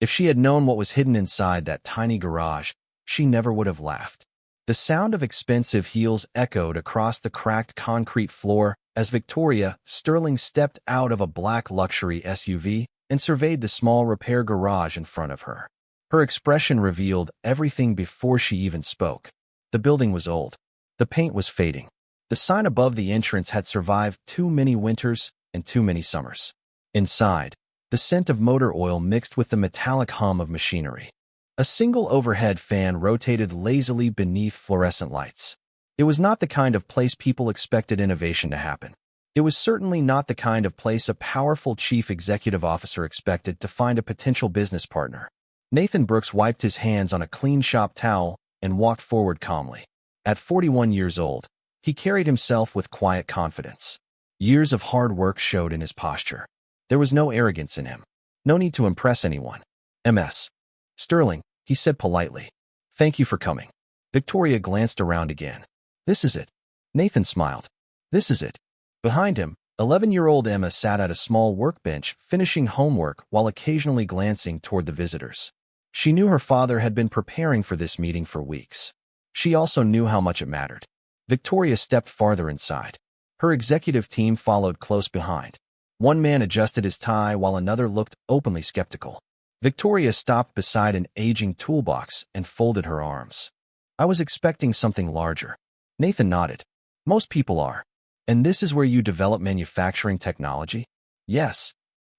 If she had known what was hidden inside that tiny garage, she never would have laughed. The sound of expensive heels echoed across the cracked concrete floor as Victoria Sterling stepped out of a black luxury SUV and surveyed the small repair garage in front of her. Her expression revealed everything before she even spoke. The building was old. The paint was fading. The sign above the entrance had survived too many winters and too many summers. Inside, the scent of motor oil mixed with the metallic hum of machinery. A single overhead fan rotated lazily beneath fluorescent lights. It was not the kind of place people expected innovation to happen. It was certainly not the kind of place a powerful chief executive officer expected to find a potential business partner. Nathan Brooks wiped his hands on a clean shop towel and walked forward calmly. At 41 years old, he carried himself with quiet confidence. Years of hard work showed in his posture. There was no arrogance in him. No need to impress anyone. Ms. Sterling, he said politely. Thank you for coming. Victoria glanced around again. This is it. Nathan smiled. This is it. Behind him, 11-year-old Emma sat at a small workbench, finishing homework while occasionally glancing toward the visitors. She knew her father had been preparing for this meeting for weeks. She also knew how much it mattered. Victoria stepped farther inside. Her executive team followed close behind. One man adjusted his tie while another looked openly skeptical. Victoria stopped beside an aging toolbox and folded her arms. I was expecting something larger. Nathan nodded. Most people are. And this is where you develop manufacturing technology? Yes.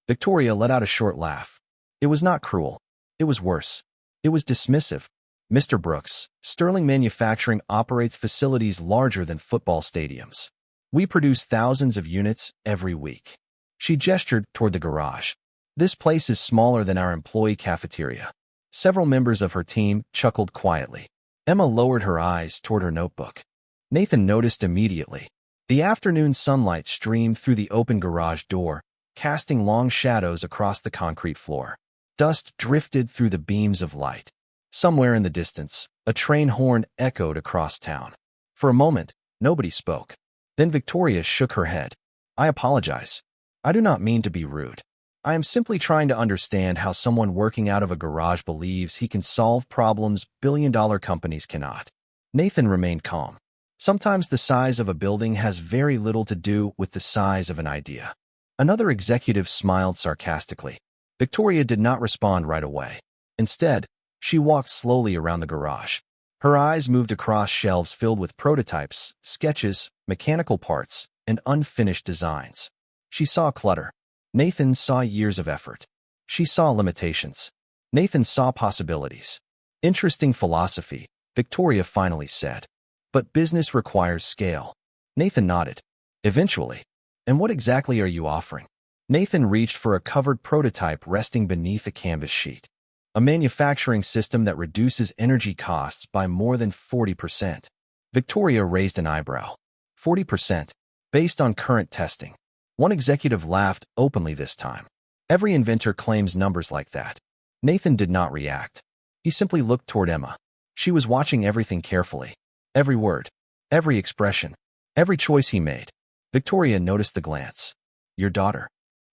Victoria let out a short laugh. It was not cruel. It was worse. It was dismissive. Mr. Brooks, Sterling Manufacturing operates facilities larger than football stadiums. We produce thousands of units every week. She gestured toward the garage. This place is smaller than our employee cafeteria. Several members of her team chuckled quietly. Emma lowered her eyes toward her notebook. Nathan noticed immediately. The afternoon sunlight streamed through the open garage door, casting long shadows across the concrete floor. Dust drifted through the beams of light. Somewhere in the distance, a train horn echoed across town. For a moment, nobody spoke. Then Victoria shook her head. I apologize. I do not mean to be rude. I am simply trying to understand how someone working out of a garage believes he can solve problems billion-dollar companies cannot. Nathan remained calm. Sometimes the size of a building has very little to do with the size of an idea. Another executive smiled sarcastically. Victoria did not respond right away. Instead, she walked slowly around the garage. Her eyes moved across shelves filled with prototypes, sketches, mechanical parts, and unfinished designs. She saw clutter. Nathan saw years of effort. She saw limitations. Nathan saw possibilities. Interesting philosophy, Victoria finally said. But business requires scale. Nathan nodded. Eventually. And what exactly are you offering? Nathan reached for a covered prototype resting beneath a canvas sheet. A manufacturing system that reduces energy costs by more than 40%. Victoria raised an eyebrow. 40%, based on current testing. One executive laughed openly this time. Every inventor claims numbers like that. Nathan did not react. He simply looked toward Emma. She was watching everything carefully. Every word, every expression, every choice he made. Victoria noticed the glance. Your daughter.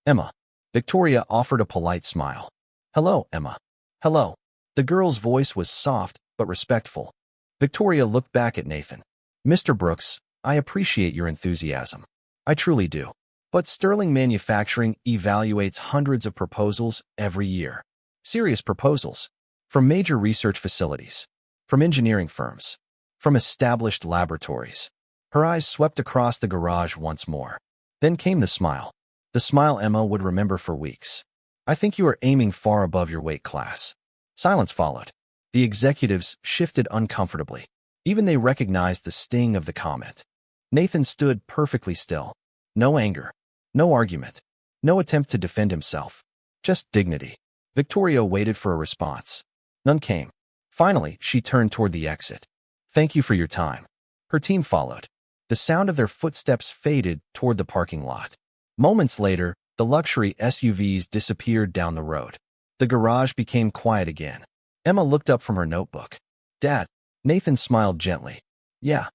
Emma. Victoria offered a polite smile. Hello, Emma. Hello. The girl's voice was soft but respectful. Victoria looked back at Nathan. Mr. Brooks, I appreciate your enthusiasm. I truly do. But Sterling Manufacturing evaluates hundreds of proposals every year. Serious proposals. From major research facilities. From engineering firms. From established laboratories. Her eyes swept across the garage once more. Then came the smile. The smile Emma would remember for weeks. I think you are aiming far above your weight class. Silence followed. The executives shifted uncomfortably. Even they recognized the sting of the comment. Nathan stood perfectly still. No anger. No argument. No attempt to defend himself. Just dignity. Victoria waited for a response. None came. Finally, she turned toward the exit. Thank you for your time. Her team followed. The sound of their footsteps faded toward the parking lot. Moments later, the luxury SUVs disappeared down the road. The garage became quiet again. Emma looked up from her notebook. Dad. Nathan smiled gently. Yeah.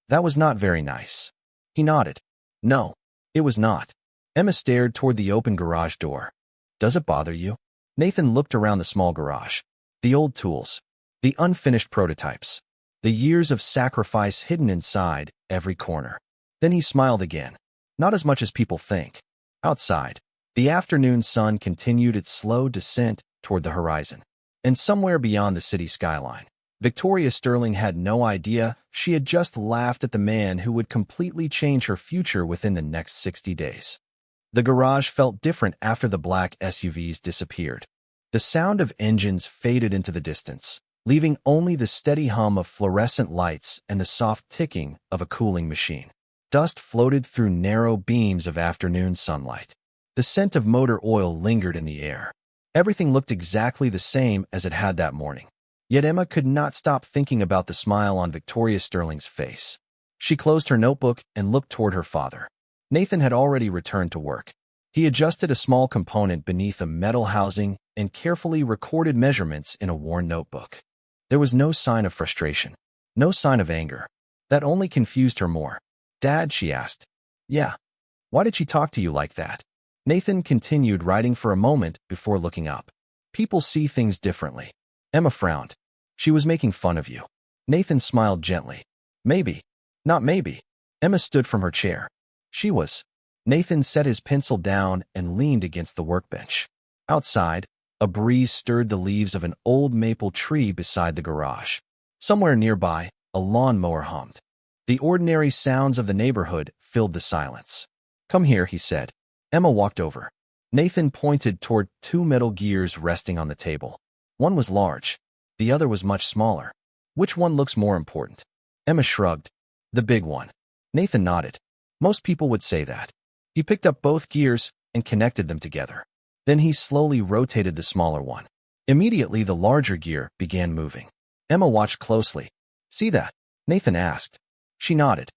That was not very nice. He nodded. No, it was not. Emma stared toward the open garage door. Does it bother you? Nathan looked around the small garage. The old tools. The unfinished prototypes. The years of sacrifice hidden inside every corner. Then he smiled again. Not as much as people think. Outside, the afternoon sun continued its slow descent toward the horizon. And somewhere beyond the city skyline, Victoria Sterling had no idea she had just laughed at the man who would completely change her future within the next 60 days. The garage felt different after the black SUVs disappeared. The sound of engines faded into the distance, leaving only the steady hum of fluorescent lights and the soft ticking of a cooling machine. Dust floated through narrow beams of afternoon sunlight. The scent of motor oil lingered in the air. Everything looked exactly the same as it had that morning. Yet Emma could not stop thinking about the smile on Victoria Sterling's face. She closed her notebook and looked toward her father. Nathan had already returned to work. He adjusted a small component beneath a metal housing and carefully recorded measurements in a worn notebook. There was no sign of frustration, no sign of anger. That only confused her more. "Dad," she asked. "Yeah. Why did she talk to you like that?" Nathan continued writing for a moment before looking up. "People see things differently." Emma frowned. "She was making fun of you." Nathan smiled gently. "Maybe. Not maybe." Emma stood from her chair. "She was." Nathan set his pencil down and leaned against the workbench. Outside, a breeze stirred the leaves of an old maple tree beside the garage. Somewhere nearby, a lawnmower hummed. The ordinary sounds of the neighborhood filled the silence. "Come here," he said. Emma walked over. Nathan pointed toward two metal gears resting on the table. One was large. The other was much smaller. "Which one looks more important?" Emma shrugged. "The big one." Nathan nodded. "Most people would say that." He picked up both gears and connected them together. Then he slowly rotated the smaller one. Immediately, the larger gear began moving. Emma watched closely. "See that?" Nathan asked. She nodded.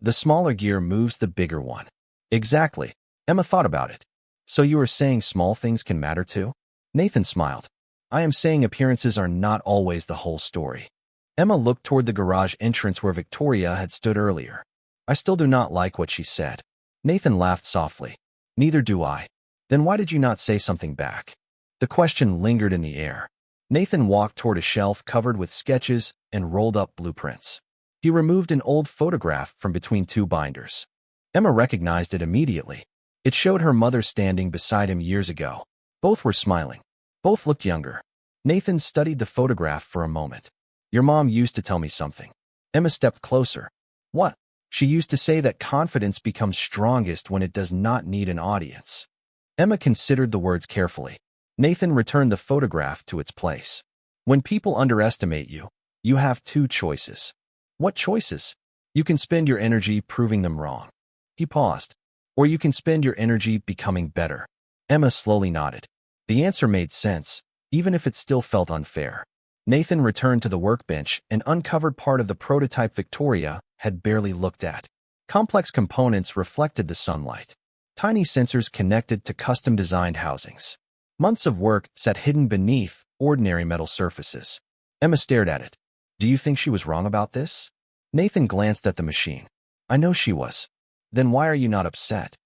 "The smaller gear moves the bigger one." "Exactly." Emma thought about it. "So you are saying small things can matter too?" Nathan smiled. "I am saying appearances are not always the whole story." Emma looked toward the garage entrance where Victoria had stood earlier. "I still do not like what she said." Nathan laughed softly. "Neither do I." "Then why did you not say something back?" The question lingered in the air. Nathan walked toward a shelf covered with sketches and rolled up blueprints. He removed an old photograph from between two binders. Emma recognized it immediately. It showed her mother standing beside him years ago. Both were smiling. Both looked younger. Nathan studied the photograph for a moment. "Your mom used to tell me something." Emma stepped closer. "What?" "She used to say that confidence becomes strongest when it does not need an audience." Emma considered the words carefully. Nathan returned the photograph to its place. "When people underestimate you, you have two choices." "What choices?" "You can spend your energy proving them wrong." He paused. "Or you can spend your energy becoming better." Emma slowly nodded. The answer made sense, even if it still felt unfair. Nathan returned to the workbench and uncovered part of the prototype Victoria had barely looked at. Complex components reflected the sunlight. Tiny sensors connected to custom-designed housings. Months of work sat hidden beneath ordinary metal surfaces. Emma stared at it. "Do you think she was wrong about this?" Nathan glanced at the machine. "I know she was." "Then why are you not upset?"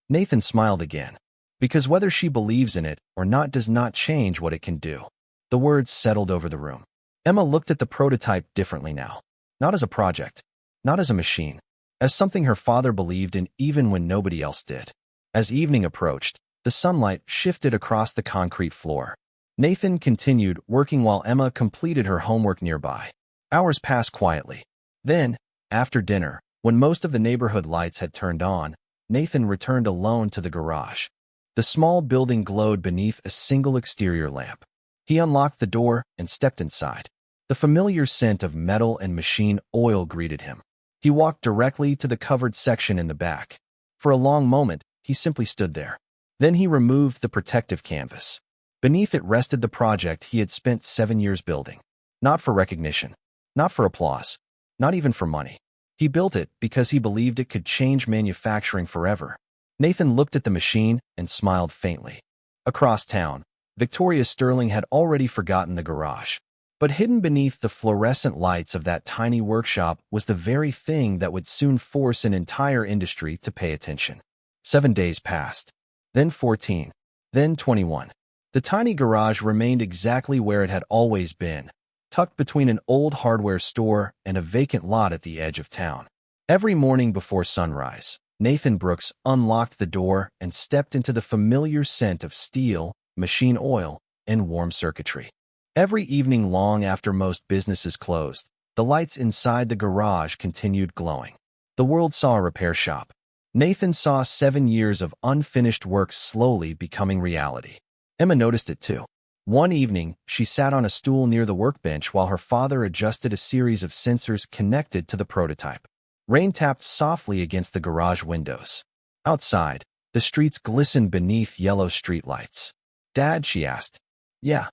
Nathan smiled again. "Because whether she believes in it or not does not change what it can do." The words settled over the room. Emma looked at the prototype differently now. Not as a project. Not as a machine. As something her father believed in even when nobody else did. As evening approached, the sunlight shifted across the concrete floor. Nathan continued working while Emma completed her homework nearby. Hours passed quietly. Then, after dinner, when most of the neighborhood lights had turned on, Nathan returned alone to the garage. The small building glowed beneath a single exterior lamp. He unlocked the door and stepped inside. The familiar scent of metal and machine oil greeted him. He walked directly to the covered section in the back. For a long moment, he simply stood there. Then he removed the protective canvas. Beneath it rested the project he had spent 7 years building. Not for recognition. Not for applause. Not even for money. He built it because he believed it could change manufacturing forever. Nathan looked at the machine and smiled faintly. Across town, Victoria Sterling had already forgotten the garage. But hidden beneath the fluorescent lights of that tiny workshop was the very thing that would soon force an entire industry to pay attention. 7 days passed. Then 14. Then 21. The tiny garage remained exactly where it had always been, tucked between an old hardware store and a vacant lot at the edge of town. Every morning before sunrise, Nathan Brooks unlocked the door and stepped into the familiar scent of steel, machine oil, and warm circuitry. Every evening long after most businesses closed, the lights inside the garage continued glowing. The world saw a repair shop. Nathan saw 7 years of unfinished work slowly becoming reality. Emma noticed it too. One evening, she sat on a stool near the workbench while her father adjusted a series of sensors connected to the prototype. Rain tapped softly against the garage windows. Outside, the streets glistened beneath yellow streetlights. "Dad," she asked. "Yeah."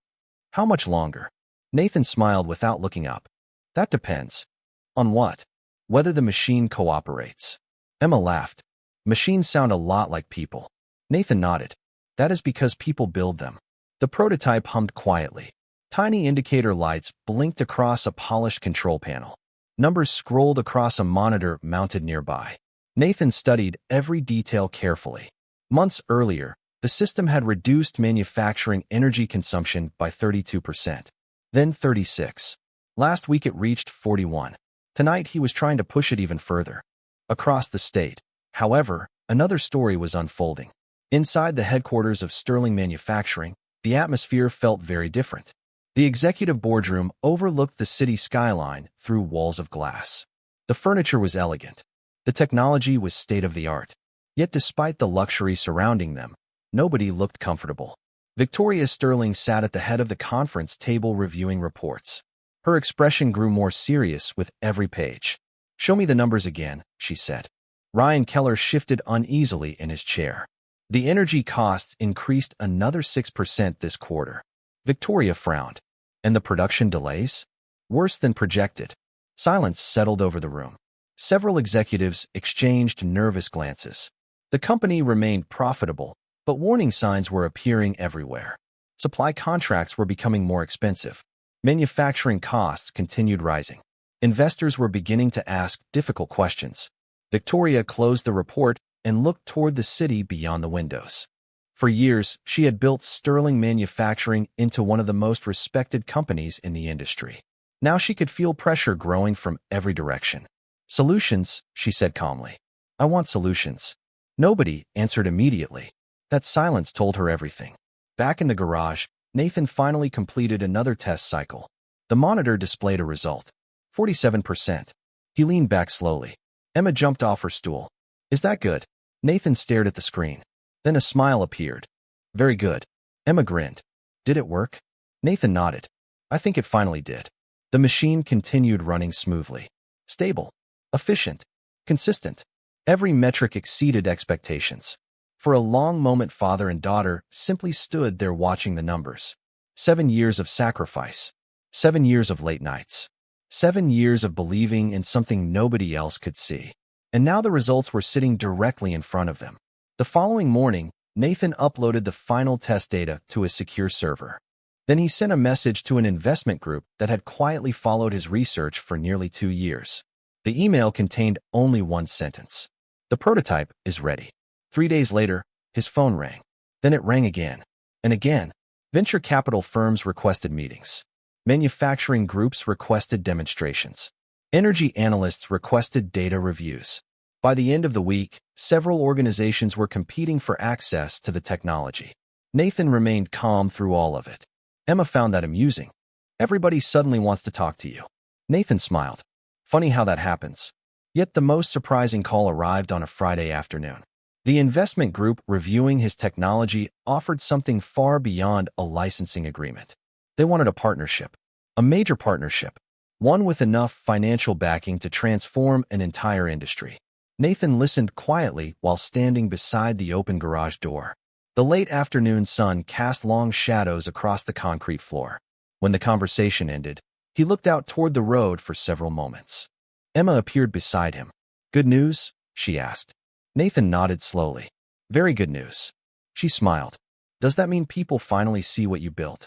"How much longer?" Nathan smiled without looking up. "That depends." "On what?" "Whether the machine cooperates." Emma laughed. "Machines sound a lot like people." Nathan nodded. "That is because people build them." The prototype hummed quietly. Tiny indicator lights blinked across a polished control panel. Numbers scrolled across a monitor mounted nearby. Nathan studied every detail carefully. Months earlier, the system had reduced manufacturing energy consumption by 32%. Then 36. Last week it reached 41. Tonight he was trying to push it even further. Across the state, however, another story was unfolding. Inside the headquarters of Sterling Manufacturing, the atmosphere felt very different. The executive boardroom overlooked the city skyline through walls of glass. The furniture was elegant. The technology was state-of-the-art. Yet despite the luxury surrounding them, nobody looked comfortable. Victoria Sterling sat at the head of the conference table reviewing reports. Her expression grew more serious with every page. "Show me the numbers again," she said. Ryan Keller shifted uneasily in his chair. "The energy costs increased another 6% this quarter." Victoria frowned. "And the production delays?" "Worse than projected." Silence settled over the room. Several executives exchanged nervous glances. The company remained profitable, but warning signs were appearing everywhere. Supply contracts were becoming more expensive. Manufacturing costs continued rising. Investors were beginning to ask difficult questions. Victoria closed the report and looked toward the city beyond the windows. For years, she had built Sterling Manufacturing into one of the most respected companies in the industry. Now she could feel pressure growing from every direction. "Solutions," she said calmly. "I want solutions." Nobody answered immediately. That silence told her everything. Back in the garage, Nathan finally completed another test cycle. The monitor displayed a result. 47%. He leaned back slowly. Emma jumped off her stool. "Is that good?" Nathan stared at the screen. Then a smile appeared. "Very good." Emma grinned. "Did it work?" Nathan nodded. "I think it finally did." The machine continued running smoothly. Stable. Efficient. Consistent. Every metric exceeded expectations. For a long moment father and daughter simply stood there watching the numbers. 7 years of sacrifice. 7 years of late nights. 7 years of believing in something nobody else could see. And now the results were sitting directly in front of them. The following morning, Nathan uploaded the final test data to a secure server. Then he sent a message to an investment group that had quietly followed his research for nearly 2 years. The email contained only one sentence. "The prototype is ready." 3 days later, his phone rang. Then it rang again. And again. Venture capital firms requested meetings. Manufacturing groups requested demonstrations. Energy analysts requested data reviews. By the end of the week, several organizations were competing for access to the technology. Nathan remained calm through all of it. Emma found that amusing. "Everybody suddenly wants to talk to you." Nathan smiled. "Funny how that happens." Yet the most surprising call arrived on a Friday afternoon. The investment group reviewing his technology offered something far beyond a licensing agreement. They wanted a partnership. A major partnership. One with enough financial backing to transform an entire industry. Nathan listened quietly while standing beside the open garage door. The late afternoon sun cast long shadows across the concrete floor. When the conversation ended, he looked out toward the road for several moments. Emma appeared beside him. "Good news?" she asked. Nathan nodded slowly. "Very good news." She smiled. "Does that mean people finally see what you built?"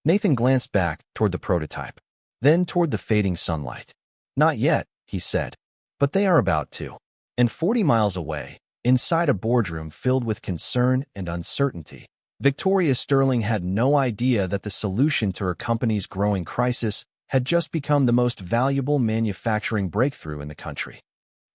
Nathan glanced back toward the prototype, then toward the fading sunlight. "Not yet," he said, "but they are about to." And 40 miles away, inside a boardroom filled with concern and uncertainty, Victoria Sterling had no idea that the solution to her company's growing crisis had just become the most valuable manufacturing breakthrough in the country.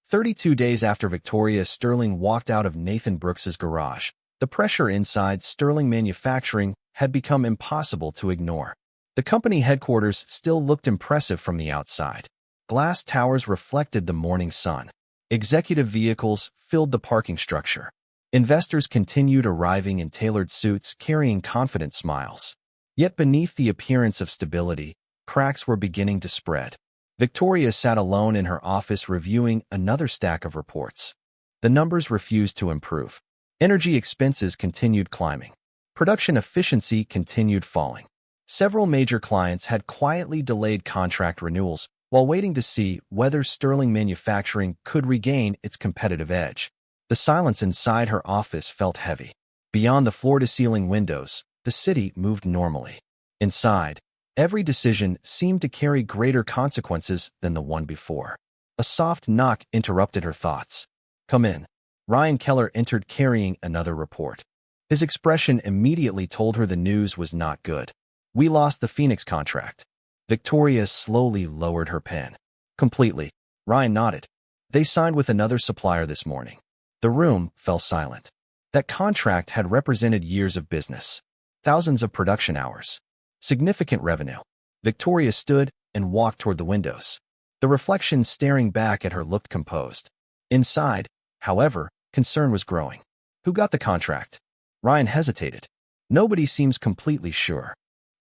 32 days after Victoria Sterling walked out of Nathan Brooks's garage, the pressure inside Sterling Manufacturing had become impossible to ignore. The company headquarters still looked impressive from the outside. Glass towers reflected the morning sun. Executive vehicles filled the parking structure. Investors continued arriving in tailored suits carrying confident smiles. Yet beneath the appearance of stability, cracks were beginning to spread. Victoria sat alone in her office reviewing another stack of reports. The numbers refused to improve. Energy expenses continued climbing. Production efficiency continued falling. Several major clients had quietly delayed contract renewals while waiting to see whether Sterling Manufacturing could regain its competitive edge. The silence inside her office felt heavy. Beyond the floor-to-ceiling windows, the city moved normally. Inside, every decision seemed to carry greater consequences than the one before. A soft knock interrupted her thoughts. "Come in." Ryan Keller entered carrying another report. His expression immediately told her the news was not good. "We lost the Phoenix contract." Victoria slowly lowered her pen. "Completely." Ryan nodded. "They signed with another supplier this morning." The room fell silent. That contract had represented years of business, thousands of production hours, significant revenue. Victoria stood and walked toward the windows. The reflection staring back at her looked composed. Inside, however, concern was growing. "Who got the contract?" Ryan hesitated. "Nobody seems completely sure."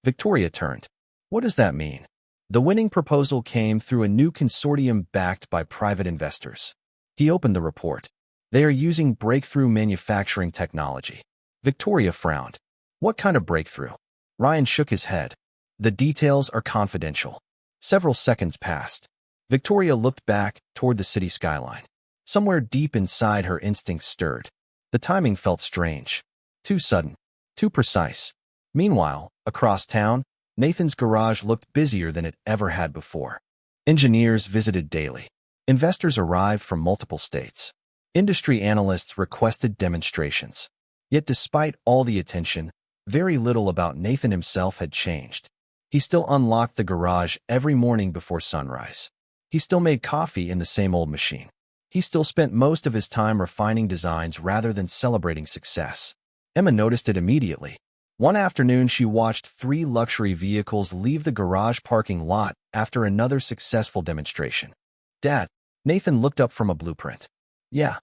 Victoria turned. "What does that mean?" The winning proposal came through a new consortium backed by private investors. He opened the report. "They are using breakthrough manufacturing technology." Victoria frowned. "What kind of breakthrough?" Ryan shook his head. "The details are confidential." Several seconds passed. Victoria looked back toward the city skyline. Somewhere deep inside her instincts stirred. The timing felt strange. Too sudden. Too precise. Meanwhile, across town, Nathan's garage looked busier than it ever had before. Engineers visited daily. Investors arrived from multiple states. Industry analysts requested demonstrations. Yet despite all the attention, very little about Nathan himself had changed. He still unlocked the garage every morning before sunrise. He still made coffee in the same old machine. He still spent most of his time refining designs rather than celebrating success. Emma noticed it immediately. One afternoon, she watched 3 luxury vehicles leave the garage parking lot after another successful demonstration. "Dad," Nathan looked up from a blueprint. "Yeah.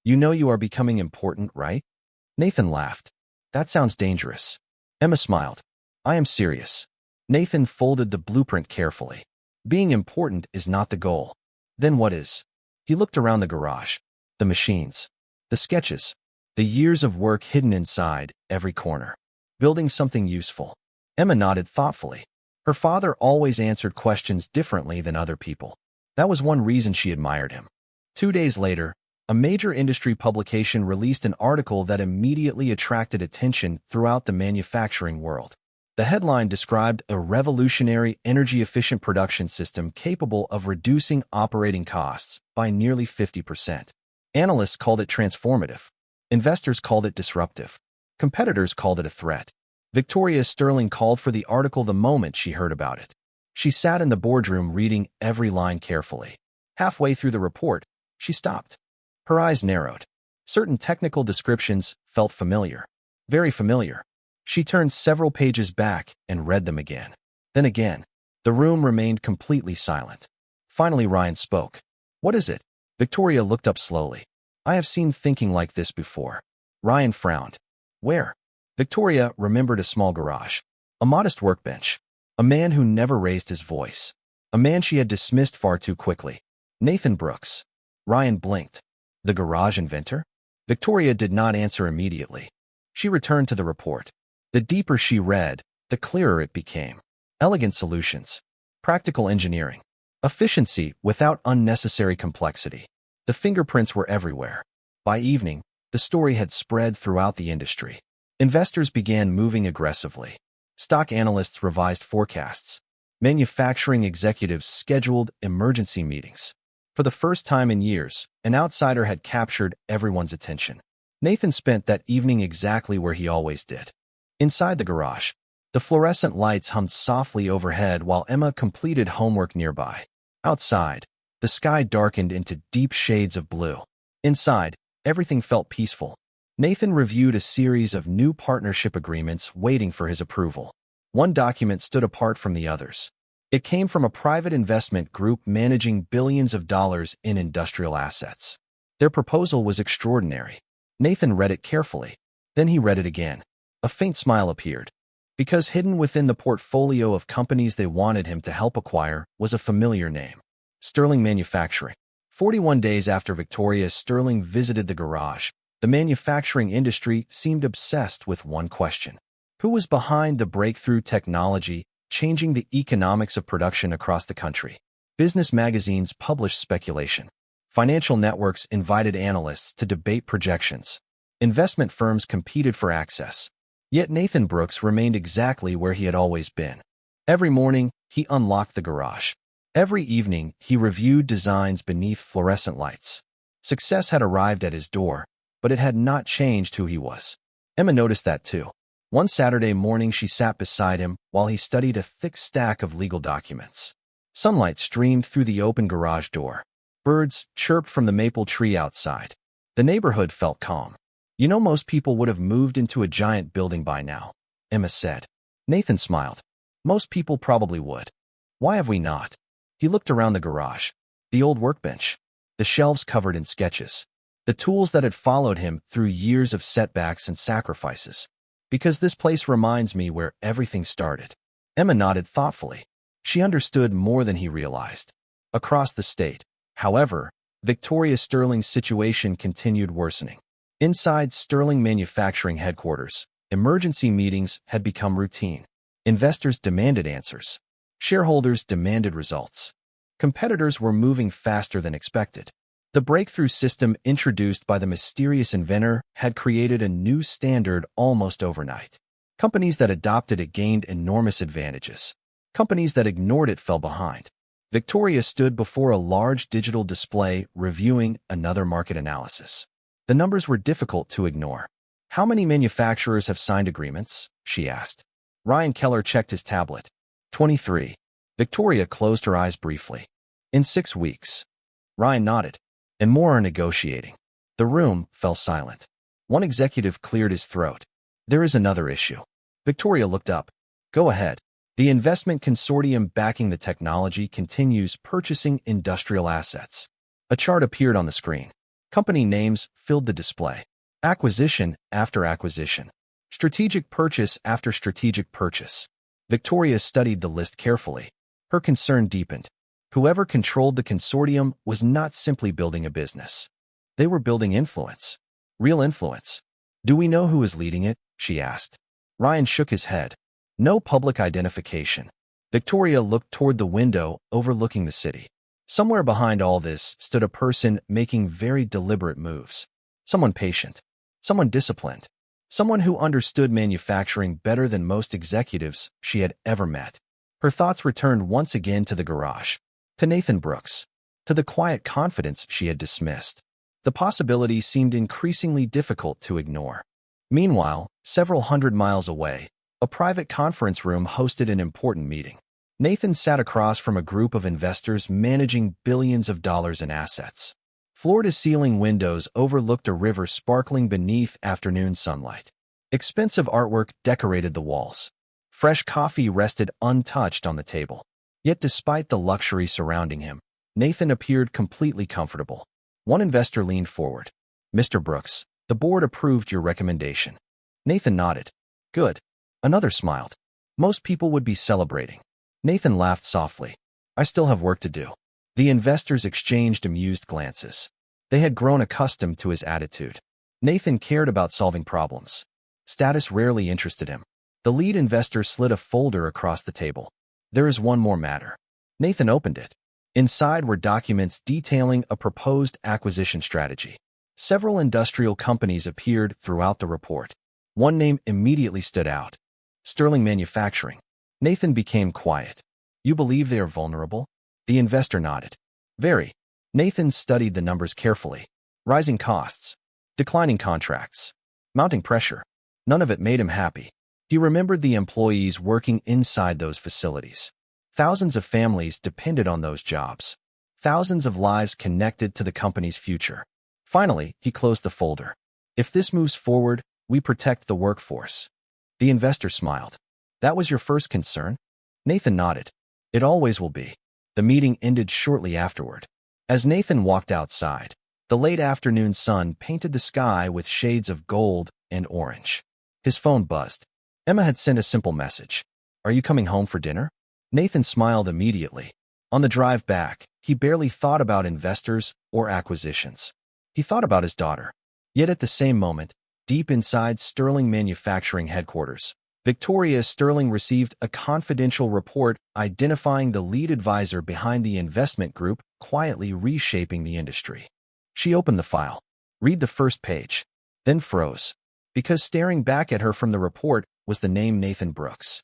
You know you are becoming important, right?" Nathan laughed. "That sounds dangerous." Emma smiled. "I am serious." Nathan folded the blueprint carefully. "Being important is not the goal." "Then what is?" He looked around the garage. The machines. The sketches. The years of work hidden inside every corner. Building something useful. Emma nodded thoughtfully. Her father always answered questions differently than other people. That was one reason she admired him. 2 days later, a major industry publication released an article that immediately attracted attention throughout the manufacturing world. The headline described a revolutionary energy-efficient production system capable of reducing operating costs by nearly 50%. Analysts called it transformative. Investors called it disruptive. Competitors called it a threat. Victoria Sterling called for the article the moment she heard about it. She sat in the boardroom reading every line carefully. Halfway through the report, she stopped. Her eyes narrowed. Certain technical descriptions felt familiar. Very familiar. She turned several pages back and read them again. Then again. The room remained completely silent. Finally, Ryan spoke. "What is it?" Victoria looked up slowly. "I have seen thinking like this before." Ryan frowned. "Where?" Victoria remembered a small garage. A modest workbench. A man who never raised his voice. A man she had dismissed far too quickly. Nathan Brooks. Ryan blinked. The garage inventor? Victoria did not answer immediately. She returned to the report. The deeper she read, the clearer it became. Elegant solutions. Practical engineering. Efficiency without unnecessary complexity. The fingerprints were everywhere. By evening, the story had spread throughout the industry. Investors began moving aggressively. Stock analysts revised forecasts. Manufacturing executives scheduled emergency meetings. For the first time in years, an outsider had captured everyone's attention. Nathan spent that evening exactly where he always did. Inside the garage, the fluorescent lights hummed softly overhead while Emma completed homework nearby. Outside, the sky darkened into deep shades of blue. Inside, everything felt peaceful. Nathan reviewed a series of new partnership agreements waiting for his approval. One document stood apart from the others. It came from a private investment group managing billions of dollars in industrial assets. Their proposal was extraordinary. Nathan read it carefully. Then he read it again. A faint smile appeared. Because hidden within the portfolio of companies they wanted him to help acquire was a familiar name. Sterling Manufacturing. 41 days after Victoria Sterling visited the garage, the manufacturing industry seemed obsessed with one question. Who was behind the breakthrough technology changing the economics of production across the country? Business magazines published speculation. Financial networks invited analysts to debate projections. Investment firms competed for access. Yet Nathan Brooks remained exactly where he had always been. Every morning, he unlocked the garage. Every evening, he reviewed designs beneath fluorescent lights. Success had arrived at his door, but it had not changed who he was. Emma noticed that too. One Saturday morning, she sat beside him while he studied a thick stack of legal documents. Sunlight streamed through the open garage door. Birds chirped from the maple tree outside. The neighborhood felt calm. You know, most people would have moved into a giant building by now, Emma said. Nathan smiled. Most people probably would. Why have we not? He looked around the garage. The old workbench. The shelves covered in sketches. The tools that had followed him through years of setbacks and sacrifices. Because this place reminds me where everything started. Emma nodded thoughtfully. She understood more than he realized. Across the state, however, Victoria Sterling's situation continued worsening. Inside Sterling Manufacturing headquarters, emergency meetings had become routine. Investors demanded answers. Shareholders demanded results. Competitors were moving faster than expected. The breakthrough system introduced by the mysterious inventor had created a new standard almost overnight. Companies that adopted it gained enormous advantages. Companies that ignored it fell behind. Victoria stood before a large digital display reviewing another market analysis. The numbers were difficult to ignore. How many manufacturers have signed agreements? She asked. Ryan Keller checked his tablet. 23. Victoria closed her eyes briefly. In 6 weeks. Ryan nodded. And more are negotiating. The room fell silent. One executive cleared his throat. There is another issue. Victoria looked up. Go ahead. The investment consortium backing the technology continues purchasing industrial assets. A chart appeared on the screen. Company names filled the display. Acquisition after acquisition. Strategic purchase after strategic purchase. Victoria studied the list carefully. Her concern deepened. Whoever controlled the consortium was not simply building a business. They were building influence. Real influence. Do we know who is leading it? She asked. Ryan shook his head. No public identification. Victoria looked toward the window overlooking the city. Somewhere behind all this stood a person making very deliberate moves. Someone patient. Someone disciplined. Someone who understood manufacturing better than most executives she had ever met. Her thoughts returned once again to the garage. To Nathan Brooks. To the quiet confidence she had dismissed. The possibility seemed increasingly difficult to ignore. Meanwhile, several hundred miles away, a private conference room hosted an important meeting. Nathan sat across from a group of investors managing billions of dollars in assets. Floor-to-ceiling windows overlooked a river sparkling beneath afternoon sunlight. Expensive artwork decorated the walls. Fresh coffee rested untouched on the table. Yet despite the luxury surrounding him, Nathan appeared completely comfortable. One investor leaned forward. Mr. Brooks, the board approved your recommendation. Nathan nodded. Good. Another smiled. Most people would be celebrating. Nathan laughed softly. I still have work to do. The investors exchanged amused glances. They had grown accustomed to his attitude. Nathan cared about solving problems. Status rarely interested him. The lead investor slid a folder across the table. There is one more matter. Nathan opened it. Inside were documents detailing a proposed acquisition strategy. Several industrial companies appeared throughout the report. One name immediately stood out. Sterling Manufacturing. Nathan became quiet. You believe they are vulnerable? The investor nodded. Very. Nathan studied the numbers carefully. Rising costs. Declining contracts. Mounting pressure. None of it made him happy. He remembered the employees working inside those facilities. Thousands of families depended on those jobs. Thousands of lives connected to the company's future. Finally, he closed the folder. If this moves forward, we protect the workforce. The investor smiled. That was your first concern? Nathan nodded. It always will be. The meeting ended shortly afterward. As Nathan walked outside, the late afternoon sun painted the sky with shades of gold and orange. His phone buzzed. Emma had sent a simple message. Are you coming home for dinner? Nathan smiled immediately. On the drive back, he barely thought about investors or acquisitions. He thought about his daughter. Yet at the same moment, deep inside Sterling Manufacturing headquarters, Victoria Sterling received a confidential report identifying the lead advisor behind the investment group quietly reshaping the industry. She opened the file, read the first page, then froze, because staring back at her from the report was the name Nathan Brooks.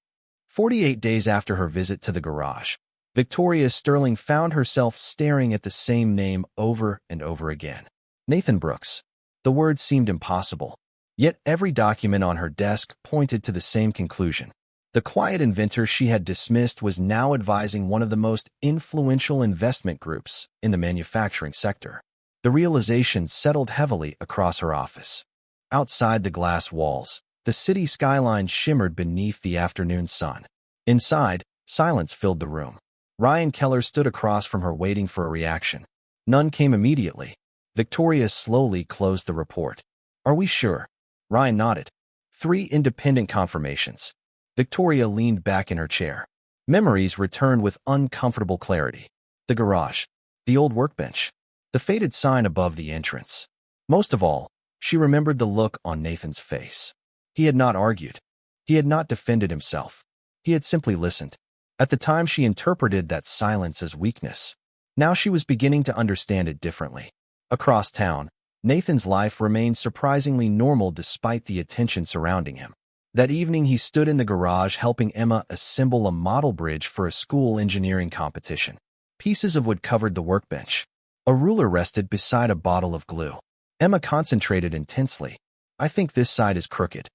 48 days after her visit to the garage, Victoria Sterling found herself staring at the same name over and over again. Nathan Brooks. The words seemed impossible. Yet every document on her desk pointed to the same conclusion. The quiet inventor she had dismissed was now advising one of the most influential investment groups in the manufacturing sector. The realization settled heavily across her office. Outside the glass walls, the city skyline shimmered beneath the afternoon sun. Inside, silence filled the room. Ryan Keller stood across from her waiting for a reaction. None came immediately. Victoria slowly closed the report. Are we sure? Ryan nodded. 3 independent confirmations. Victoria leaned back in her chair. Memories returned with uncomfortable clarity. The garage. The old workbench. The faded sign above the entrance. Most of all, she remembered the look on Nathan's face. He had not argued. He had not defended himself. He had simply listened. At the time, she interpreted that silence as weakness. Now she was beginning to understand it differently. Across town, Nathan's life remained surprisingly normal despite the attention surrounding him. That evening, he stood in the garage helping Emma assemble a model bridge for a school engineering competition. Pieces of wood covered the workbench. A ruler rested beside a bottle of glue. Emma concentrated intensely. I think this side is crooked.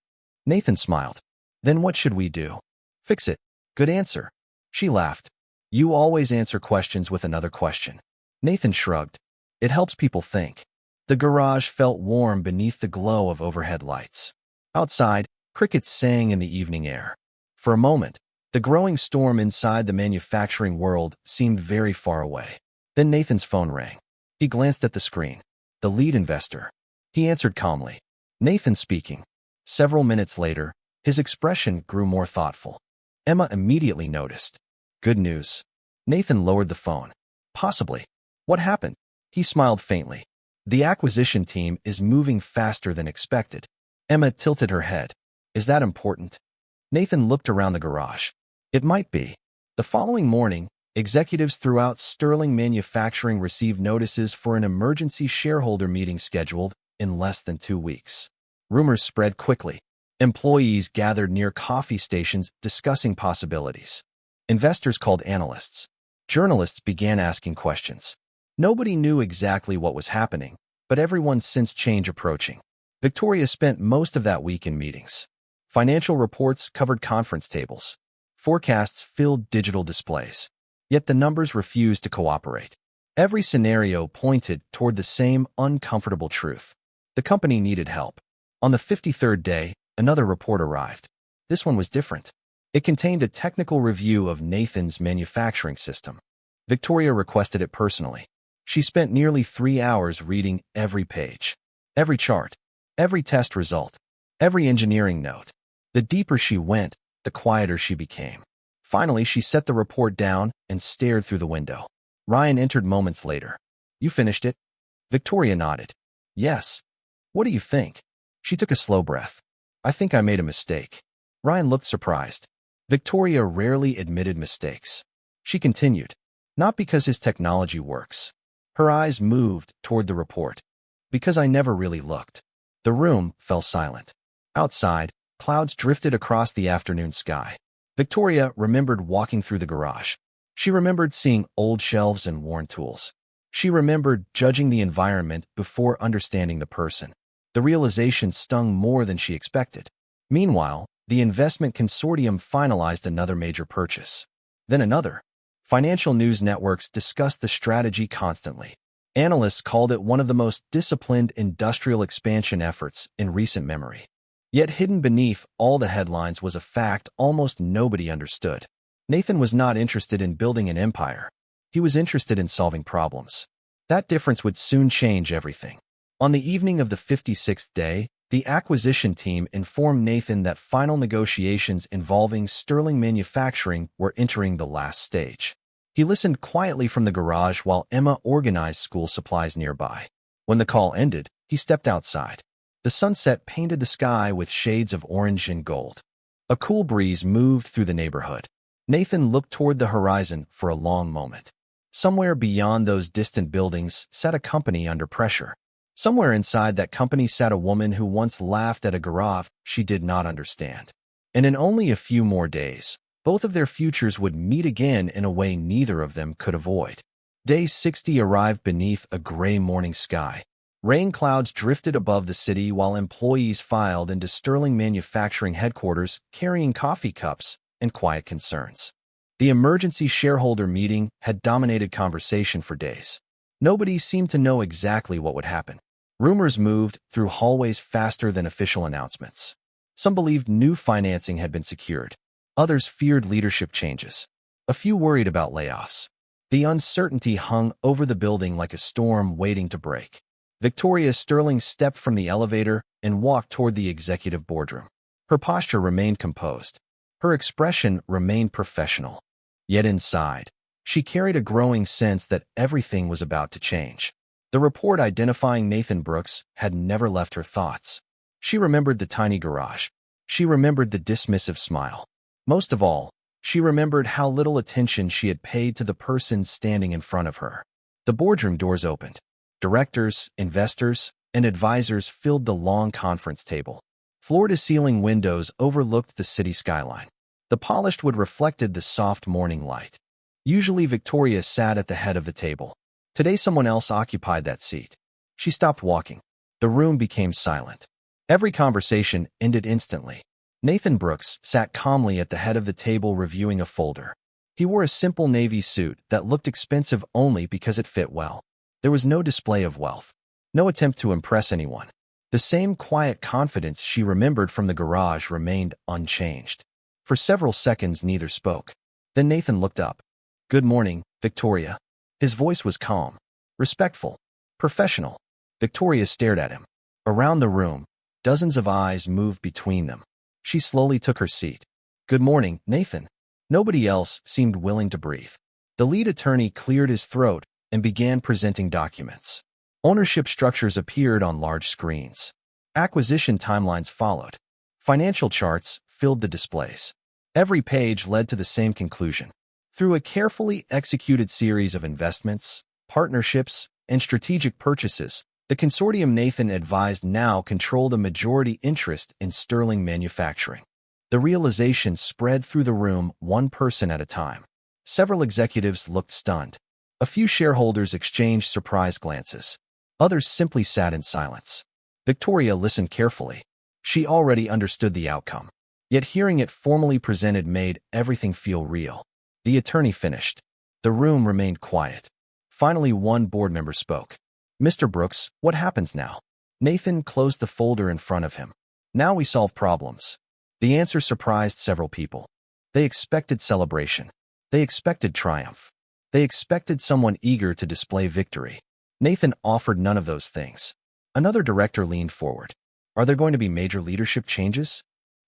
Nathan smiled. Then what should we do? Fix it. Good answer. She laughed. You always answer questions with another question. Nathan shrugged. It helps people think. The garage felt warm beneath the glow of overhead lights. Outside, crickets sang in the evening air. For a moment, the growing storm inside the manufacturing world seemed very far away. Then Nathan's phone rang. He glanced at the screen. The lead investor. He answered calmly. Nathan speaking. Several minutes later, his expression grew more thoughtful. Emma immediately noticed. Good news. Nathan lowered the phone. Possibly. What happened? He smiled faintly. The acquisition team is moving faster than expected. Emma tilted her head. Is that important? Nathan looked around the garage. It might be. The following morning, executives throughout Sterling Manufacturing received notices for an emergency shareholder meeting scheduled in less than 2 weeks. Rumors spread quickly. Employees gathered near coffee stations discussing possibilities. Investors called analysts. Journalists began asking questions. Nobody knew exactly what was happening, but everyone sensed change approaching. Victoria spent most of that week in meetings. Financial reports covered conference tables. Forecasts filled digital displays. Yet the numbers refused to cooperate. Every scenario pointed toward the same uncomfortable truth. The company needed help. On the 53rd day, another report arrived. This one was different. It contained a technical review of Nathan's manufacturing system. Victoria requested it personally. She spent nearly 3 hours reading every page, every chart, every test result, every engineering note. The deeper she went, the quieter she became. Finally, she set the report down and stared through the window. Ryan entered moments later. You finished it? Victoria nodded. Yes. What do you think? She took a slow breath. I think I made a mistake. Ryan looked surprised. Victoria rarely admitted mistakes. She continued. Not because his technology works. Her eyes moved toward the report. Because I never really looked. The room fell silent. Outside, clouds drifted across the afternoon sky. Victoria remembered walking through the garage. She remembered seeing old shelves and worn tools. She remembered judging the environment before understanding the person. The realization stung more than she expected. Meanwhile, the investment consortium finalized another major purchase. Then another. Financial news networks discussed the strategy constantly. Analysts called it one of the most disciplined industrial expansion efforts in recent memory. Yet hidden beneath all the headlines was a fact almost nobody understood. Nathan was not interested in building an empire. He was interested in solving problems. That difference would soon change everything. On the evening of the 56th day, the acquisition team informed Nathan that final negotiations involving Sterling Manufacturing were entering the last stage. He listened quietly from the garage while Emma organized school supplies nearby. When the call ended, he stepped outside. The sunset painted the sky with shades of orange and gold. A cool breeze moved through the neighborhood. Nathan looked toward the horizon for a long moment. Somewhere beyond those distant buildings sat a company under pressure. Somewhere inside that company sat a woman who once laughed at a garage she did not understand. And in only a few more days, both of their futures would meet again in a way neither of them could avoid. Day 60 arrived beneath a gray morning sky. Rain clouds drifted above the city while employees filed into Sterling Manufacturing headquarters carrying coffee cups and quiet concerns. The emergency shareholder meeting had dominated conversation for days. Nobody seemed to know exactly what would happen. Rumors moved through hallways faster than official announcements. Some believed new financing had been secured. Others feared leadership changes. A few worried about layoffs. The uncertainty hung over the building like a storm waiting to break. Victoria Sterling stepped from the elevator and walked toward the executive boardroom. Her posture remained composed. Her expression remained professional. Yet inside, she carried a growing sense that everything was about to change. The report identifying Nathan Brooks had never left her thoughts. She remembered the tiny garage. She remembered the dismissive smile. Most of all, she remembered how little attention she had paid to the person standing in front of her. The boardroom doors opened. Directors, investors, and advisors filled the long conference table. Floor-to-ceiling windows overlooked the city skyline. The polished wood reflected the soft morning light. Usually Victoria sat at the head of the table. Today someone else occupied that seat. She stopped walking. The room became silent. Every conversation ended instantly. Nathan Brooks sat calmly at the head of the table reviewing a folder. He wore a simple navy suit that looked expensive only because it fit well. There was no display of wealth. No attempt to impress anyone. The same quiet confidence she remembered from the garage remained unchanged. For several seconds neither spoke. Then Nathan looked up. "Good morning, Victoria." His voice was calm, respectful, professional. Victoria stared at him. Around the room, dozens of eyes moved between them. She slowly took her seat. "Good morning, Nathan." Nobody else seemed willing to breathe. The lead attorney cleared his throat and began presenting documents. Ownership structures appeared on large screens. Acquisition timelines followed. Financial charts filled the displays. Every page led to the same conclusion. Through a carefully executed series of investments, partnerships, and strategic purchases, the consortium Nathan advised now controlled a majority interest in Sterling Manufacturing. The realization spread through the room one person at a time. Several executives looked stunned. A few shareholders exchanged surprised glances. Others simply sat in silence. Victoria listened carefully. She already understood the outcome. Yet hearing it formally presented made everything feel real. The attorney finished. The room remained quiet. Finally, one board member spoke. "Mr. Brooks, what happens now?" Nathan closed the folder in front of him. "Now we solve problems." The answer surprised several people. They expected celebration. They expected triumph. They expected someone eager to display victory. Nathan offered none of those things. Another director leaned forward. "Are there going to be major leadership changes?"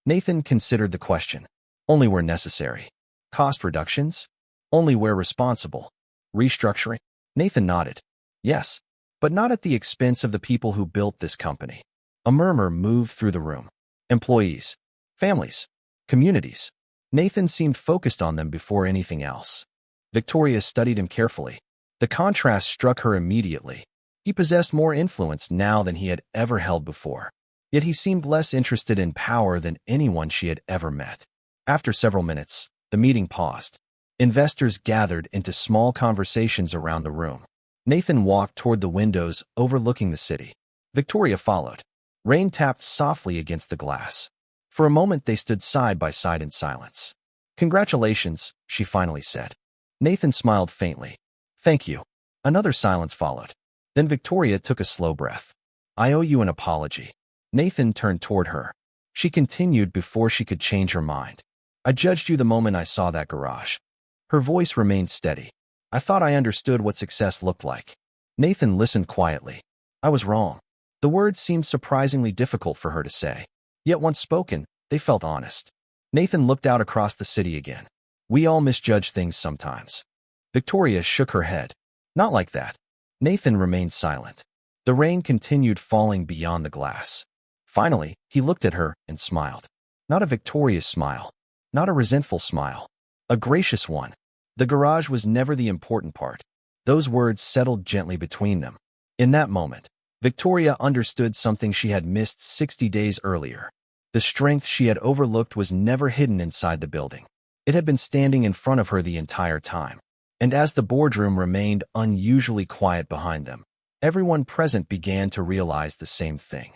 Nathan considered the question. "Only where necessary." "Cost reductions?" "Only where responsible." "Restructuring?" Nathan nodded. "Yes, but not at the expense of the people who built this company." A murmur moved through the room. Employees, families, communities. Nathan seemed focused on them before anything else. Victoria studied him carefully. The contrast struck her immediately. He possessed more influence now than he had ever held before. Yet he seemed less interested in power than anyone she had ever met. After several minutes, the meeting paused. Investors gathered into small conversations around the room. Nathan walked toward the windows overlooking the city. Victoria followed. Rain tapped softly against the glass. For a moment, they stood side by side in silence. "Congratulations," she finally said. Nathan smiled faintly. "Thank you." Another silence followed. Then Victoria took a slow breath. "I owe you an apology." Nathan turned toward her. She continued before she could change her mind. "I judged you the moment I saw that garage." Her voice remained steady. "I thought I understood what success looked like." Nathan listened quietly. "I was wrong." The words seemed surprisingly difficult for her to say. Yet once spoken, they felt honest. Nathan looked out across the city again. "We all misjudge things sometimes." Victoria shook her head. "Not like that." Nathan remained silent. The rain continued falling beyond the glass. Finally, he looked at her and smiled. Not a victorious smile. Not a resentful smile. A gracious one. The garage was never the important part. Those words settled gently between them. In that moment, Victoria understood something she had missed 60 days earlier. The strength she had overlooked was never hidden inside the building. It had been standing in front of her the entire time. And as the boardroom remained unusually quiet behind them, everyone present began to realize the same thing.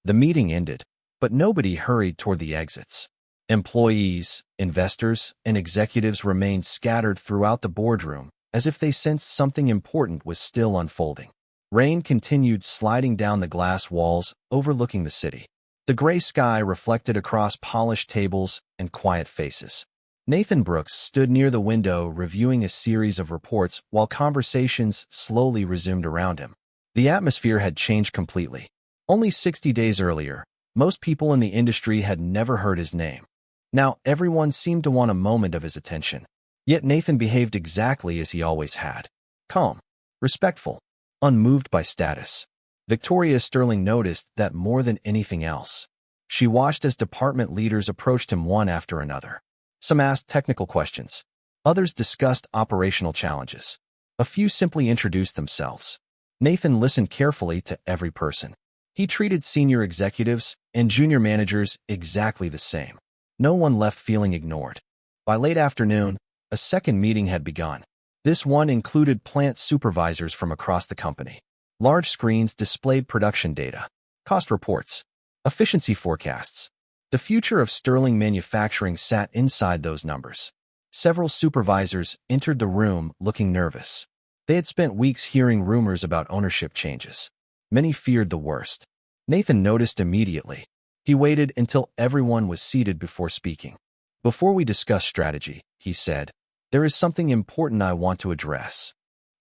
The meeting ended, but nobody hurried toward the exits. Employees, investors, and executives remained scattered throughout the boardroom, as if they sensed something important was still unfolding. Rain continued sliding down the glass walls, overlooking the city. The gray sky reflected across polished tables and quiet faces. Nathan Brooks stood near the window reviewing a series of reports while conversations slowly resumed around him. The atmosphere had changed completely. Only 60 days earlier, most people in the industry had never heard his name. Now everyone seemed to want a moment of his attention. Yet Nathan behaved exactly as he always had. Calm, respectful, unmoved by status. Victoria Sterling noticed that more than anything else. She watched as department leaders approached him one after another. Some asked technical questions. Others discussed operational challenges. A few simply introduced themselves. Nathan listened carefully to every person. He treated senior executives and junior managers exactly the same. No one left feeling ignored. By late afternoon, a second meeting had begun. This one included plant supervisors from across the company. Large screens displayed production data, cost reports, efficiency forecasts. The future of Sterling Manufacturing sat inside those numbers. Several supervisors entered the room looking nervous. They had spent weeks hearing rumors about ownership changes. Many feared the worst. Nathan noticed immediately. He waited until everyone was seated before speaking. "Before we discuss strategy," he said, "there is something important I want to address."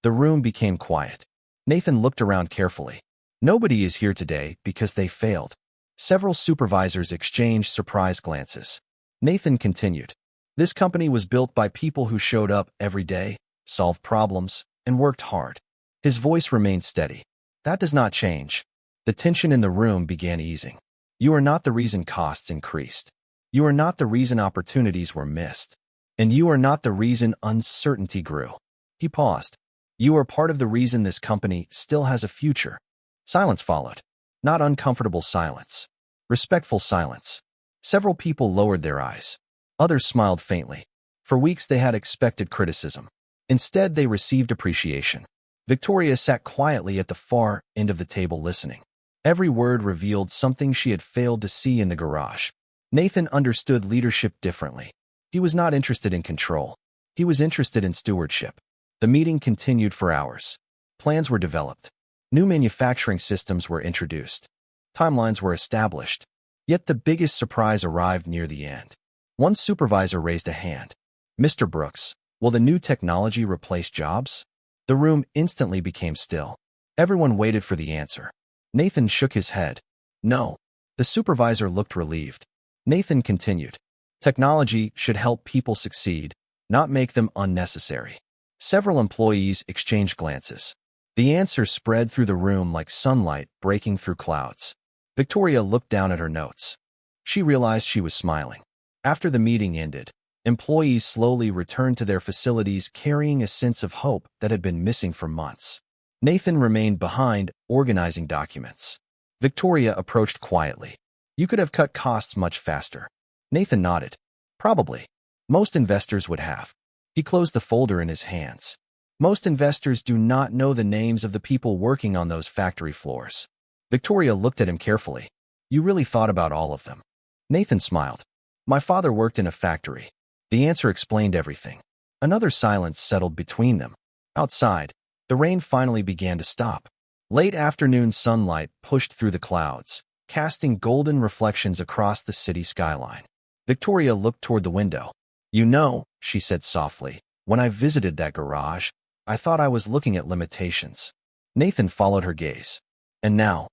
The room became quiet. Nathan looked around carefully. Nobody is here today because they failed. Several supervisors exchanged surprised glances. Nathan continued. "This company was built by people who showed up every day, solved problems, and worked hard." His voice remained steady. "That does not change." The tension in the room began easing. "You are not the reason costs increased. You are not the reason opportunities were missed. And you are not the reason uncertainty grew." He paused. "You are part of the reason this company still has a future." Silence followed. Not uncomfortable silence. Respectful silence. Several people lowered their eyes. Others smiled faintly. For weeks they had expected criticism. Instead, they received appreciation. Victoria sat quietly at the far end of the table listening. Every word revealed something she had failed to see in the garage. Nathan understood leadership differently. He was not interested in control. He was interested in stewardship. The meeting continued for hours. Plans were developed. New manufacturing systems were introduced. Timelines were established. Yet the biggest surprise arrived near the end. One supervisor raised a hand. "Mr. Brooks, will the new technology replace jobs?" The room instantly became still. Everyone waited for the answer. Nathan shook his head. "No." The supervisor looked relieved. Nathan continued. "Technology should help people succeed, not make them unnecessary." Several employees exchanged glances. The answer spread through the room like sunlight breaking through clouds. Victoria looked down at her notes. She realized she was smiling. After the meeting ended, employees slowly returned to their facilities carrying a sense of hope that had been missing for months. Nathan remained behind, organizing documents. Victoria approached quietly. "You could have cut costs much faster." Nathan nodded. "Probably. Most investors would have." He closed the folder in his hands. "Most investors do not know the names of the people working on those factory floors." Victoria looked at him carefully. "You really thought about all of them." Nathan smiled. My father worked in a factory. The answer explained everything. Another silence settled between them. Outside, the rain finally began to stop. Late afternoon sunlight pushed through the clouds, casting golden reflections across the city skyline. Victoria looked toward the window. You know, she said softly, when I visited that garage, I thought I was looking at limitations. Nathan followed her gaze. And now?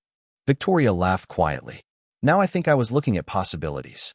Victoria laughed quietly. Now I think I was looking at possibilities.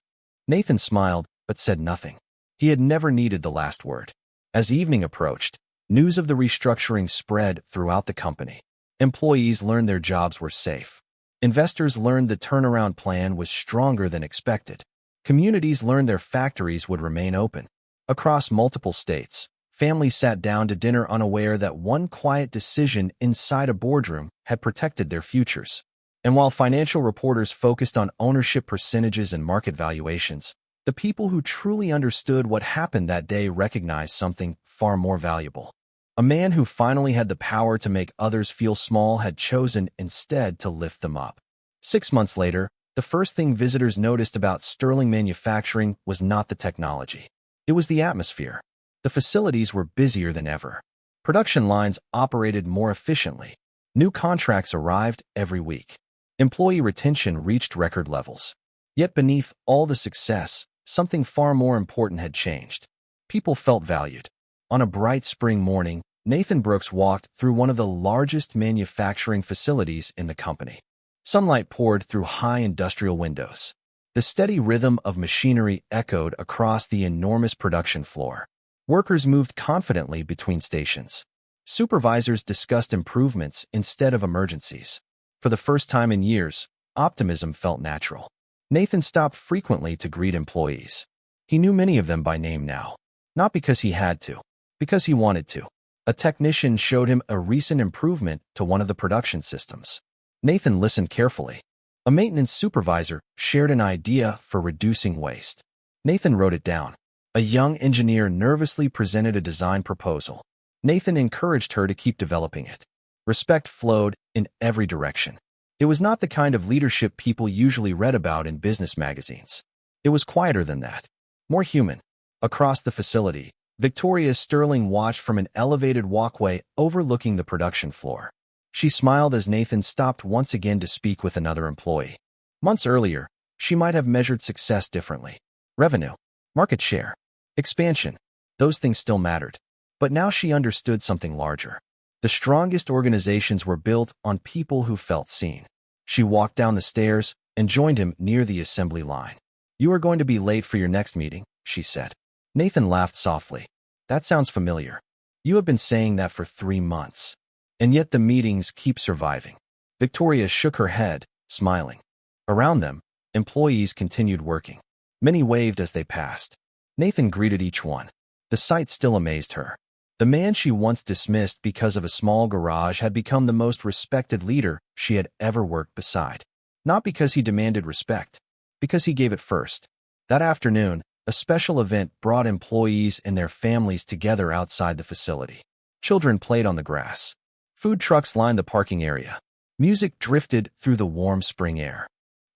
Nathan smiled, but said nothing. He had never needed the last word. As evening approached, news of the restructuring spread throughout the company. Employees learned their jobs were safe. Investors learned the turnaround plan was stronger than expected. Communities learned their factories would remain open. Across multiple states, families sat down to dinner unaware that one quiet decision inside a boardroom had protected their futures. And while financial reporters focused on ownership percentages and market valuations, the people who truly understood what happened that day recognized something far more valuable. A man who finally had the power to make others feel small had chosen instead to lift them up. 6 months later, the first thing visitors noticed about Sterling Manufacturing was not the technology. It was the atmosphere. The facilities were busier than ever. Production lines operated more efficiently. New contracts arrived every week. Employee retention reached record levels. Yet beneath all the success, something far more important had changed. People felt valued. On a bright spring morning, Nathan Brooks walked through one of the largest manufacturing facilities in the company. Sunlight poured through high industrial windows. The steady rhythm of machinery echoed across the enormous production floor. Workers moved confidently between stations. Supervisors discussed improvements instead of emergencies. For the first time in years, optimism felt natural. Nathan stopped frequently to greet employees. He knew many of them by name now. Not because he had to, because he wanted to. A technician showed him a recent improvement to one of the production systems. Nathan listened carefully. A maintenance supervisor shared an idea for reducing waste. Nathan wrote it down. A young engineer nervously presented a design proposal. Nathan encouraged her to keep developing it. Respect flowed in every direction. It was not the kind of leadership people usually read about in business magazines. It was quieter than that, more human. Across the facility, Victoria Sterling watched from an elevated walkway overlooking the production floor. She smiled as Nathan stopped once again to speak with another employee. Months earlier, she might have measured success differently. Revenue, market share, expansion, those things still mattered. But now she understood something larger. The strongest organizations were built on people who felt seen. She walked down the stairs and joined him near the assembly line. You are going to be late for your next meeting, she said. Nathan laughed softly. That sounds familiar. You have been saying that for 3 months. And yet the meetings keep surviving. Victoria shook her head, smiling. Around them, employees continued working. Many waved as they passed. Nathan greeted each one. The sight still amazed her. The man she once dismissed because of a small garage had become the most respected leader she had ever worked beside. Not because he demanded respect, because he gave it first. That afternoon, a special event brought employees and their families together outside the facility. Children played on the grass. Food trucks lined the parking area. Music drifted through the warm spring air.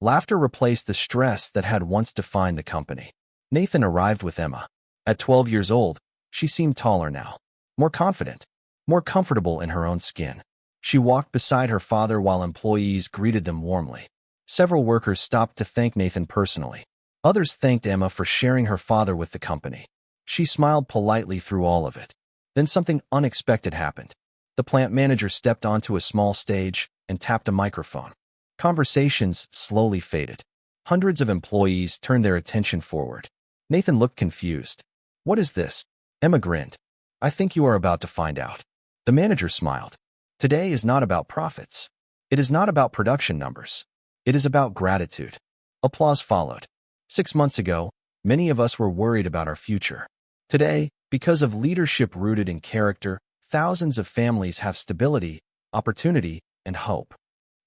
Laughter replaced the stress that had once defined the company. Nathan arrived with Emma. At 12 years old, she seemed taller now. More confident, more comfortable in her own skin. She walked beside her father while employees greeted them warmly. Several workers stopped to thank Nathan personally. Others thanked Emma for sharing her father with the company. She smiled politely through all of it. Then something unexpected happened. The plant manager stepped onto a small stage and tapped a microphone. Conversations slowly faded. Hundreds of employees turned their attention forward. Nathan looked confused. What is this? Emma grinned. I think you are about to find out. The manager smiled. Today is not about profits. It is not about production numbers. It is about gratitude. Applause followed. 6 months ago, many of us were worried about our future. Today, because of leadership rooted in character, thousands of families have stability, opportunity, and hope.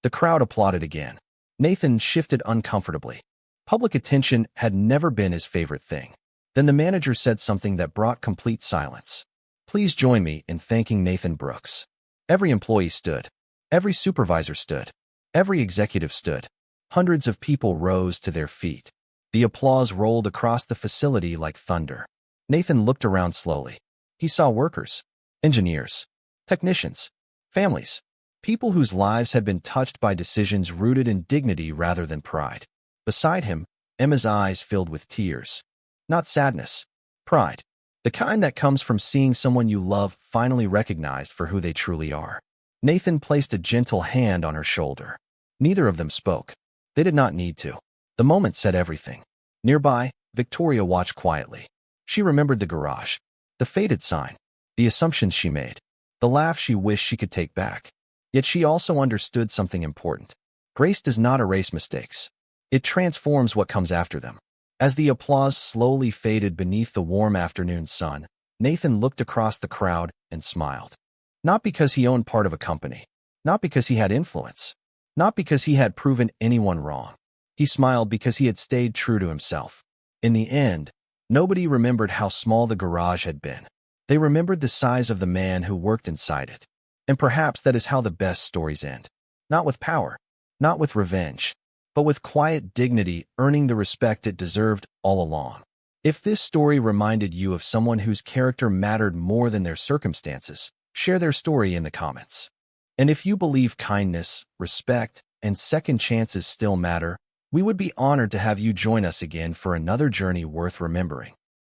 The crowd applauded again. Nathan shifted uncomfortably. Public attention had never been his favorite thing. Then the manager said something that brought complete silence. Please join me in thanking Nathan Brooks. Every employee stood. Every supervisor stood. Every executive stood. Hundreds of people rose to their feet. The applause rolled across the facility like thunder. Nathan looked around slowly. He saw workers, engineers, technicians, families, people whose lives had been touched by decisions rooted in dignity rather than pride. Beside him, Emma's eyes filled with tears. Not sadness, pride. The kind that comes from seeing someone you love finally recognized for who they truly are. Nathan placed a gentle hand on her shoulder. Neither of them spoke. They did not need to. The moment said everything. Nearby, Victoria watched quietly. She remembered the garage, the faded sign, the assumptions she made, the laugh she wished she could take back. Yet she also understood something important. Grace does not erase mistakes. It transforms what comes after them. As the applause slowly faded beneath the warm afternoon sun, Nathan looked across the crowd and smiled. Not because he owned part of a company, not because he had influence, not because he had proven anyone wrong. He smiled because he had stayed true to himself. In the end, nobody remembered how small the garage had been. They remembered the size of the man who worked inside it. And perhaps that is how the best stories end. Not with power, not with revenge, but with quiet dignity, earning the respect it deserved all along. If this story reminded you of someone whose character mattered more than their circumstances, share their story in the comments. And if you believe kindness, respect, and second chances still matter, we would be honored to have you join us again for another journey worth remembering.